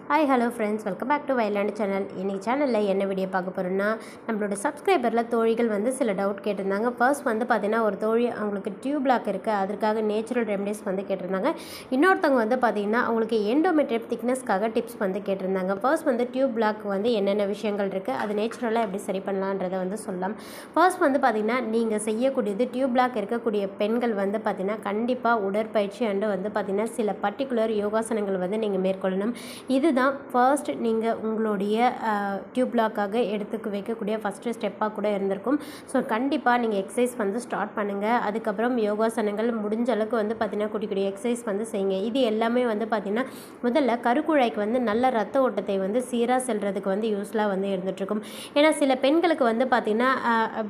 Hi hello friends, welcome back to வயலாண்டு channel. இன்றைக்கி சேனலில் என்ன வீடியோ பார்க்க போகிறோன்னா, நம்மளோட சப்ஸ்கிரைபரில் தோழிகள் சில டவுட் கேட்டிருந்தாங்க. ஃபர்ஸ்ட் பார்த்திங்கன்னா ஒரு தோழி அவங்களுக்கு டியூப் லாக் இருக்குது, அதற்காக நேச்சுரல் ரெமடிஸ் கேட்டிருந்தாங்க. இன்னொருத்தவங்க பார்த்திங்கன்னா அவங்களுக்கு எண்டோமெட்ரியம் திக்னஸ்க்காக டிப்ஸ் கேட்டிருந்தாங்க. ஃபர்ஸ்ட் டியூப் லாக் என்னென்ன விஷயங்கள் இருக்குது, அது நேச்சுரலாக எப்படி சரி பண்ணலான்றதை சொல்லலாம். ஃபர்ஸ்ட் பார்த்திங்கன்னா நீங்கள் செய்யக்கூடியது டியூப் லாக் இருக்கக்கூடிய பெண்கள் பார்த்திங்கன்னா கண்டிப்பாக உடற்பயிற்சி அண்டு பார்த்திங்கன்னா சில பர்டிகுலர் யோகாசனங்கள் நீங்கள் மேற்கொள்ளணும். இதுதான் ஃபர்ஸ்ட் நீங்கள் உங்களுடைய டியூப் லாக்காக எடுத்துக்க வைக்கக்கூடிய ஃபஸ்ட்டு ஸ்டெப்பாக கூட இருந்திருக்கும். ஸோ கண்டிப்பாக நீங்கள் எக்ஸசைஸ் ஸ்டார்ட் பண்ணுங்கள். அதுக்கப்புறம் யோகாசனங்கள் முடிஞ்ச அளவுக்கு பார்த்திங்கன்னா குட்டி குட்டி எக்ஸசைஸ் செய்யுங்க. இது எல்லாமே பார்த்திங்கன்னா முதல்ல கருக்குழாய்க்கு நல்ல ரத்த ஓட்டத்தை சீராக செல்றதுக்கு யூஸ்ஃபுல்லாக இருந்துகிட்ருக்கும். ஏன்னா சில பெண்களுக்கு பார்த்திங்கன்னா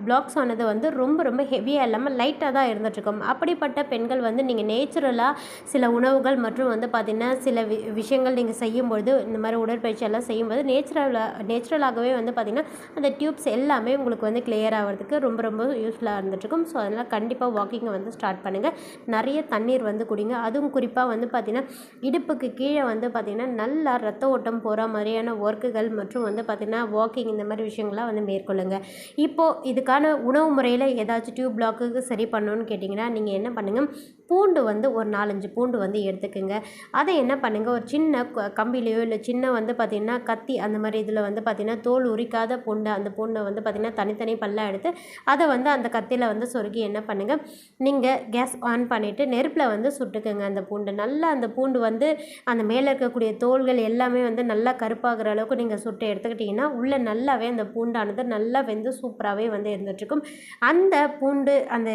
பிளாக்ஸ் ஆனது ரொம்ப ரொம்ப ஹெவியாக இல்லாமல் லைட்டாக தான் இருந்துகிட்ருக்கும். அப்படிப்பட்ட பெண்கள் நீங்கள் நேச்சுரலாக சில உணவுகள் மற்றும் பார்த்திங்கன்னா சில விஷயங்கள் நீங்கள் செய்யும்பொழுது இந்த மாதிரி உடற்பயிற்சி எல்லாம் செய்யும்போது நேச்சுரலாகவே பார்த்திங்கன்னா அந்த டியூப்ஸ் எல்லாமே உங்களுக்கு கிளியர் ஆகிறதுக்கு ரொம்ப ரொம்ப யூஸ்ஃபுல்லாக இருந்துகிட்ருக்கும். ஸோ அதனால் கண்டிப்பாக வாக்கிங்கை ஸ்டார்ட் பண்ணுங்கள். நிறைய தண்ணீர் குடிங்க. அதுவும் குறிப்பாக பார்த்திங்கன்னா இடுப்புக்கு கீழே பார்த்திங்கன்னா நல்லா ரத்த ஓட்டம் போகிற மாதிரியான ஒர்க்குகள் மற்றும் பார்த்திங்கன்னா வாக்கிங் இந்த மாதிரி விஷயங்கள்லாம் மேற்கொள்ளுங்கள். இப்போது இதுக்கான உணவு முறையில் ஏதாச்சும் டியூப் பிளாக்குக்கு சரி பண்ணணும்னு கேட்டிங்கன்னா நீங்கள் என்ன பண்ணுங்கள், பூண்டு ஒரு 4-5 பூண்டு எடுத்துக்குங்க. அதை என்ன பண்ணுங்கள், ஒரு சின்ன கம்பிலையோ இல்லை சின்ன பார்த்திங்கன்னா கத்தி அந்த மாதிரி இதில் பார்த்திங்கன்னா தோல் உரிக்காத பூண்டு, அந்த பூண்டை பார்த்திங்கன்னா தனித்தனி பல்லாக எடுத்து அதை அந்த கத்தியில் சொருகி என்ன பண்ணுங்கள், நீங்கள் கேஸ் ஆன் பண்ணிவிட்டு நெருப்பில் சுட்டுக்குங்க. அந்த பூண்டு நல்லா அந்த பூண்டு அந்த மேலே இருக்கக்கூடிய தோள்கள் எல்லாமே நல்லா கருப்பாகிற அளவுக்கு நீங்கள் சுட்டு எடுத்துக்கிட்டிங்கன்னா உள்ளே நல்லாவே அந்த பூண்டானது நல்லா சூப்பராகவே இருந்துகிட்ருக்கும். அந்த பூண்டு அந்த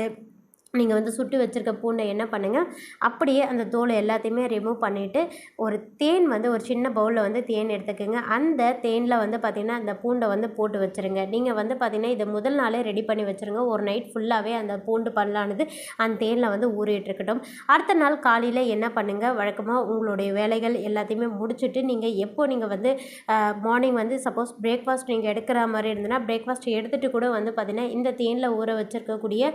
நீங்கள் சுட்டு வச்சுருக்க பூண்டை என்ன பண்ணுங்கள், அப்படியே அந்த தோலை எல்லாத்தையுமே ரிமூவ் பண்ணிவிட்டு ஒரு தேன் ஒரு சின்ன பவுலில் தேன் எடுத்துக்கோங்க. அந்த தேனில் பார்த்திங்கன்னா அந்த பூண்டை போட்டு வச்சுருங்க. நீங்கள் பார்த்திங்கன்னா இதை முதல் நாளே ரெடி பண்ணி வச்சுருங்க. ஒரு நைட் ஃபுல்லாகவே அந்த பூண்டு பல்லானது அந்த தேனில் ஊறிட்டுருக்கட்டும். அடுத்த நாள் காலையில் என்ன பண்ணுங்கள், வழக்கமாக உங்களுடைய வேலைகள் எல்லாத்தையுமே முடிச்சுட்டு நீங்கள் எப்போ நீங்கள் மார்னிங் சப்போஸ் பிரேக்ஃபாஸ்ட் நீங்கள் எடுக்கிற மாதிரி இருந்ததுன்னா பிரேக்ஃபாஸ்ட் எடுத்துகிட்டு கூட பார்த்திங்கன்னா இந்த தேனில் ஊற வச்சுருக்கக்கூடிய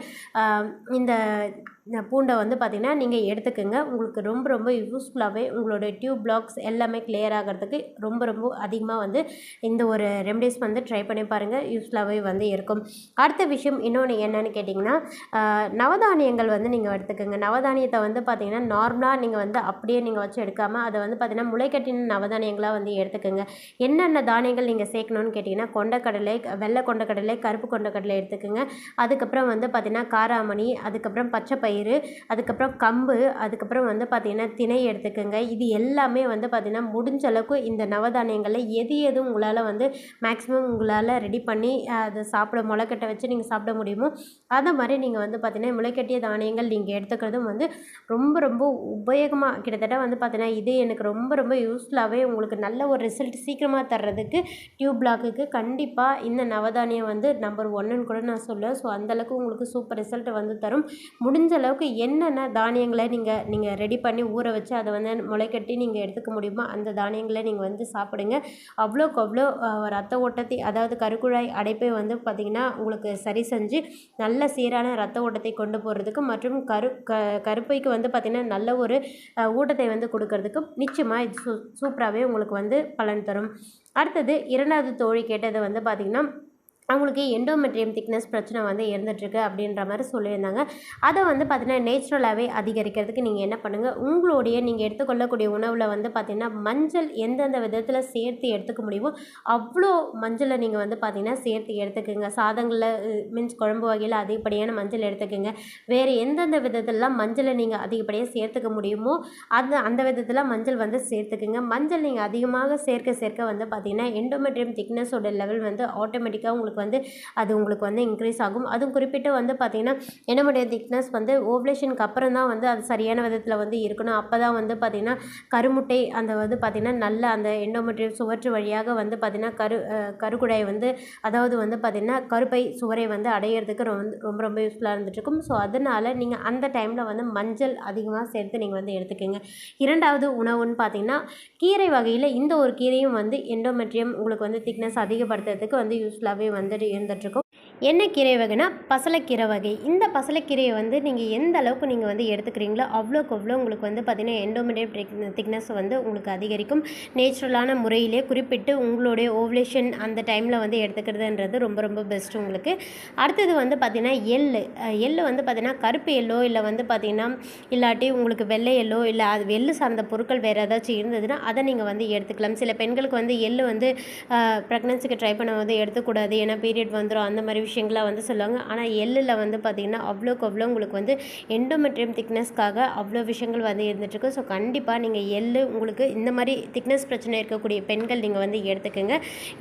இந்த பூண்டை பார்த்திங்கன்னா நீங்கள் எடுத்துக்கோங்க. உங்களுக்கு ரொம்ப ரொம்ப யூஸ்ஃபுல்லாகவே உங்களுடைய டியூப் பிளாக்ஸ் எல்லாமே கிளியர் ஆகிறதுக்கு ரொம்ப ரொம்ப அதிகமாக இந்த ஒரு ரெமடிஸ் ட்ரை பண்ணி பாருங்கள். யூஸ்ஃபுல்லாகவே இருக்கும். அடுத்த விஷயம் இன்னொன்று என்னென்னு கேட்டிங்கன்னா, நவதானியங்கள் நீங்கள் எடுத்துக்கோங்க. நவதானியத்தை பார்த்திங்கன்னா நார்மலாக நீங்கள் அப்படியே நீங்கள் வச்சு எடுக்காமல் அதை பார்த்திங்கன்னா முளைக்கட்டின நவதானியங்களாக எடுத்துக்கோங்க. என்னென்ன தானியங்கள் நீங்கள் சேர்க்கணும்னு கேட்டிங்கன்னா, கொண்டக்கடலை, வெள்ளை கொண்டக்கடலை, கருப்பு கொண்டக்கடலை எடுத்துக்கோங்க. அதுக்கப்புறம் பார்த்திங்கன்னா காராமணி, அதுக்கப்புறம் பச்சை பயிறு, அதுக்கப்புறம் கம்பு, அதுக்கப்புறம் பார்த்திங்கன்னா திணை எடுத்துக்கோங்க. இது எல்லாமே பார்த்திங்கன்னா முடிஞ்ச அளவுக்கு இந்த நவதானியங்களில் எது உங்களால் மேக்ஸிமம் உங்களால் ரெடி பண்ணி அதை சாப்பிட முளைக்கட்ட வச்சு நீங்கள் சாப்பிட முடியுமோ அதை மாதிரி நீங்கள் பார்த்திங்கன்னா முளைக்கட்டிய தானியங்கள் நீங்கள் எடுத்துக்கிறதும் ரொம்ப ரொம்ப உபயோகமாக கிட்டத்தட்ட பார்த்திங்கன்னா இது எனக்கு ரொம்ப ரொம்ப யூஸ்ஃபுல்லாகவே உங்களுக்கு நல்ல ஒரு ரிசல்ட் சீக்கிரமாக தர்றதுக்கு டியூப் பிளாக்குக்கு கண்டிப்பாக இந்த நவதானியம் நம்பர் 1ன்னு கூட நான் சொல்லுவேன். ஸோ அந்தளவுக்கு உங்களுக்கு சூப்பர் ரிசல்ட் தரும். முடிஞ்ச அளவுக்கு என்னென்ன தானியங்களை நீங்கள் ரெடி பண்ணி ஊற வச்சு அதை முளைக்கட்டி நீங்கள் எடுத்துக்க முடியுமோ அந்த தானியங்களை நீங்கள் சாப்பிடுங்க. அவ்வளோக்கு அவ்வளோ ரத்த ஓட்டத்தை, அதாவது கருக்குழாய் அடைப்பை பார்த்திங்கன்னா உங்களுக்கு சரி செஞ்சு நல்ல சீரான ரத்த ஓட்டத்தை கொண்டு போகிறதுக்கு மற்றும் கருப்பைக்கு பார்த்திங்கன்னா நல்ல ஒரு ஊட்டத்தை கொடுக்கறதுக்கு நிச்சயமாக இது சூப்பராகவே உங்களுக்கு பலன் தரும். அடுத்தது இரண்டாவது தோழி கேட்டது பார்த்திங்கன்னா அவங்களுக்கு எண்டோமெட்ரியம் திக்னஸ் பிரச்சனை இருந்துகிட்ருக்கு அப்படின்ற மாதிரி சொல்லியிருந்தாங்க. அதை பார்த்திங்கன்னா நேச்சுரலாகவே அதிகரிக்கிறதுக்கு நீங்கள் என்ன பண்ணுங்கள், உங்களுடைய நீங்கள் எடுத்துக்கொள்ளக்கூடிய உணவில் பார்த்திங்கன்னா மஞ்சள் எந்தெந்த விதத்தில் சேர்த்து எடுத்துக்க முடியுமோ அவ்வளோ மஞ்சளை நீங்கள் பார்த்திங்கன்னா சேர்த்து எடுத்துக்கோங்க. சாதங்களில் மீன்ஸ் குழம்பு வகையில் அதிகப்படியான மஞ்சள் எடுத்துக்கோங்க. வேறு எந்தெந்த விதத்திலலாம் மஞ்சளை நீங்கள் அதிகப்படியாக சேர்த்துக்க முடியுமோ அந்த விதத்தில் மஞ்சள் சேர்த்துக்குங்க. மஞ்சள் நீங்கள் அதிகமாக சேர்க்க பார்த்திங்கன்னா எண்டோமெட்ரியம் திக்னஸோட லெவல் ஆட்டோமேட்டிக்காக உங்களுக்கு அது உங்களுக்கு இன்க்ரீஸ் ஆகும். அதுவும் குறிப்பிட்டு பார்த்திங்கன்னா எண்டோமெட்ரியம் திக்னஸ் ஓவலேஷனுக்கு அப்புறம் தான் அது சரியான விதத்தில் இருக்கணும். அப்போ தான் பார்த்திங்கன்னா கருமுட்டை அந்த பார்த்திங்கன்னா நல்ல அந்த எண்டோமெட்ரியம் சுவற்று வழியாக பார்த்திங்கன்னா கருக்குழாய் அதாவது பார்த்திங்கன்னா கருப்பை சுவரை அடையிறதுக்கு ரொம்ப ரொம்ப யூஸ்ஃபுல்லாக இருந்துகிட்ருக்கும். ஸோ அதனால் நீங்கள் அந்த டைமில் மஞ்சள் அதிகமாக சேர்த்து நீங்கள் எடுத்துக்கோங்க. இரண்டாவது உணவுன்னு பார்த்திங்கன்னா கீரை வகையில் இந்த ஒரு கீரையும் எண்டோமெட்ரியம் உங்களுக்கு திக்னஸ் அதிகப்படுத்துறதுக்கு யூஸ்ஃபுல்லாகவே இருந்துகிட்ருக்கும். என்ன கீரை வகைனா பசலைக்கீரை வகை. இந்த பசலைக்கீரையை வந்து நீங்கள் எந்த அளவுக்கு நீங்கள் வந்து எடுத்துக்கிறீங்களோ அவ்வளோக்கு அவ்வளோ உங்களுக்கு வந்து பார்த்திங்கன்னா எண்டோமெட்ரியம் திக்னஸ் வந்து உங்களுக்கு அதிகரிக்கும். நேச்சுரலான முறையிலே குறிப்பிட்டு உங்களுடைய ஓவலேஷன் அந்த டைமில் வந்து எடுத்துக்கிறதுன்றது ரொம்ப ரொம்ப பெஸ்ட்டு உங்களுக்கு. அடுத்தது வந்து பார்த்திங்கன்னா எள்ளு வந்து பார்த்திங்கன்னா கருப்பு எள்ளோ இல்லை வந்து பார்த்திங்கன்னா இல்லாட்டி உங்களுக்கு வெள்ளை எள்ளோ இல்லை அது எள்ளு சார்ந்த பொருட்கள் வேறு ஏதாச்சும் இருந்ததுன்னா அதை நீங்கள் வந்து எடுத்துக்கலாம். சில பெண்களுக்கு வந்து எள்ளு வந்து ப்ரெக்னன்சிக்கு ட்ரை பண்ண வந்து எடுத்துக்கூடாது, ஏன்னா பீரியட் வந்துடும், அந்த மாதிரி விஷயங்களாக வந்து சொல்லுவாங்க. ஆனால் எள்ளில் வந்து பார்த்திங்கன்னா அவ்வளோக்கு அவ்வளோ உங்களுக்கு வந்து எண்டோமெட்ரியம் திக்னஸ்க்காக அவ்வளோ விஷயங்கள் வந்து இருந்துகிட்ருக்கு. ஸோ கண்டிப்பாக நீங்கள் எள்ளு உங்களுக்கு இந்த மாதிரி திக்னஸ் பிரச்சனை இருக்கக்கூடிய பெண்கள் நீங்கள் வந்து எடுத்துக்கோங்க.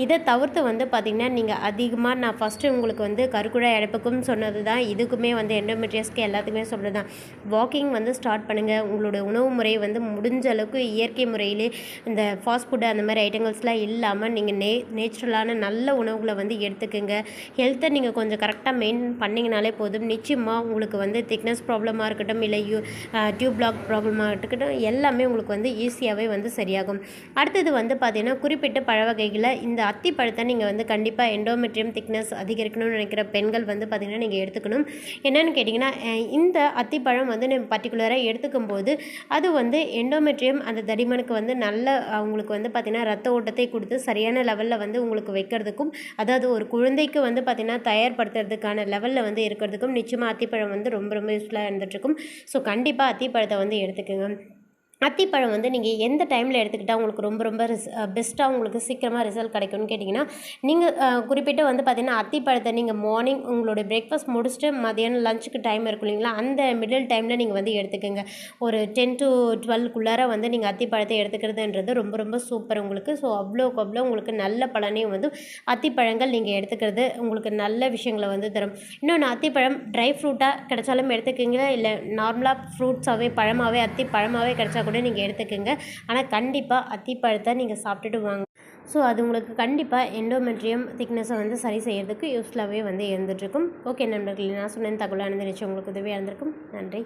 இதை தவிர்த்து வந்து பார்த்திங்கன்னா நீங்கள் அதிகமாக நான் ஃபஸ்ட்டு உங்களுக்கு வந்து கருக்குழாய் அடைப்புக்கும் சொன்னது தான், இதுக்குமே வந்து எண்டோமெட்ரியஸ்க்கு எல்லாத்துக்குமே சொல்கிறது தான். வாக்கிங் வந்து ஸ்டார்ட் பண்ணுங்கள். உங்களோட உணவு முறையை வந்து முடிஞ்ச அளவுக்கு இயற்கை முறையிலே இந்த ஃபாஸ்ட் ஃபுட்டு அந்த மாதிரி ஐட்டங்கள்ஸ்லாம் இல்லாமல் நீங்கள் நேச்சுரலான நல்ல உணவுகளை வந்து எடுத்துக்கோங்க. ஹெல்த்தை நீங்கள் கொஞ்சம் கரெக்டாக மெயின்டைன் பண்ணிங்கனாலே போதும். நிச்சயமாக உங்களுக்கு வந்து திக்னஸ் ப்ராப்ளமாக இருக்கட்டும் இல்லை டியூப் பிளாக் ப்ராப்ளமாக இருக்கட்டும் எல்லாமே உங்களுக்கு வந்து ஈஸியாகவே வந்து சரியாகும். அடுத்தது வந்து பார்த்திங்கன்னா குறிப்பிட்ட பழ வகைகளை இந்த அத்தி பழத்தை நீங்கள் வந்து கண்டிப்பாக எண்டோமெட்ரியம் திக்னஸ் அதிகரிக்கணும்னு நினைக்கிற பெண்கள் வந்து பார்த்திங்கன்னா நீங்கள் எடுத்துக்கணும். என்னென்னு கேட்டிங்கன்னா இந்த அத்திப்பழம் வந்து நம்ம பர்டிகுலராக எடுத்துக்கும் போது அது வந்து எண்டோமெட்ரியம் அந்த தடிமனுக்கு வந்து நல்ல அவங்களுக்கு வந்து பார்த்திங்கன்னா ரத்த ஓட்டத்தை கொடுத்து சரியான லெவலில் வந்து உங்களுக்கு வைக்கிறதுக்கும், அதாவது ஒரு குழந்தைக்கு வந்து பார்த்திங்கன்னா தயார்படுத்துறதுக்கான லெவலில் வந்து இருக்கிறதுக்கும் நிச்சயமாக அத்திப்பழம் வந்து ரொம்ப ரொம்ப யூஸ்ஃபுல்லாக இருந்துகிட்ருக்கும். ஸோ கண்டிப்பாக அத்திப்பழத்தை வந்து எடுத்துக்கோங்க. அத்திப்பழம் வந்து நீங்கள் எந்த டைமில் எடுத்துக்கிட்டால் உங்களுக்கு ரொம்ப ரொம்ப பெஸ்ட்டாக உங்களுக்கு சீக்கிரமாக ரிசல்ட் கிடைக்கும்னு கேட்டிங்கன்னா, நீங்கள் குறிப்பிட்டு வந்து பார்த்திங்கன்னா அத்திப்பழத்தை நீங்கள் மார்னிங் உங்களோட பிரேக்ஃபாஸ்ட் முடிச்சுட்டு மதியானம் லஞ்சுக்கு டைம் இருக்கும் இல்லைங்களா, அந்த மிடில் டைமில் நீங்கள் வந்து எடுத்துக்கோங்க. ஒரு 10 to 12க்குள்ளார வந்து நீங்கள் அத்திப்பழத்தை எடுத்துக்கிறதுன்றது ரொம்ப ரொம்ப சூப்பர் உங்களுக்கு. ஸோ அவ்வளோக்கு அவ்வளோ உங்களுக்கு நல்ல பலனையும் வந்து அத்திப்பழங்கள் நீங்கள் எடுத்துக்கிறது உங்களுக்கு நல்ல விஷயங்களை வந்து தரும். இன்னொன்று அத்திப்பழம் ட்ரை ஃப்ரூட்டாக கிடைச்சாலும் எடுத்துக்கோங்க, இல்லை நார்மலாக ஃப்ரூட்ஸாகவே பழமாகவே பழமாகவே கிடைச்சா கூட நீங்கள் எடுத்துக்கோங்க. ஆனால் கண்டிப்பாக அத்திப்பழத்தை நீங்கள் சாப்பிட்டுட்டு வாங்க. ஸோ அது உங்களுக்கு கண்டிப்பாக எண்டோமெட்ரியம் திக்னஸை வந்து சரி செய்கிறதுக்கு யூஸ்ஃபுல்லாகவே வந்து இருந்துகிட்ருக்கும். ஓகே நண்பர்களே, நான் சொன்ன தகவலானது நிச்சயம் உங்களுக்கு உதவியாக இருந்திருக்கும். நன்றி.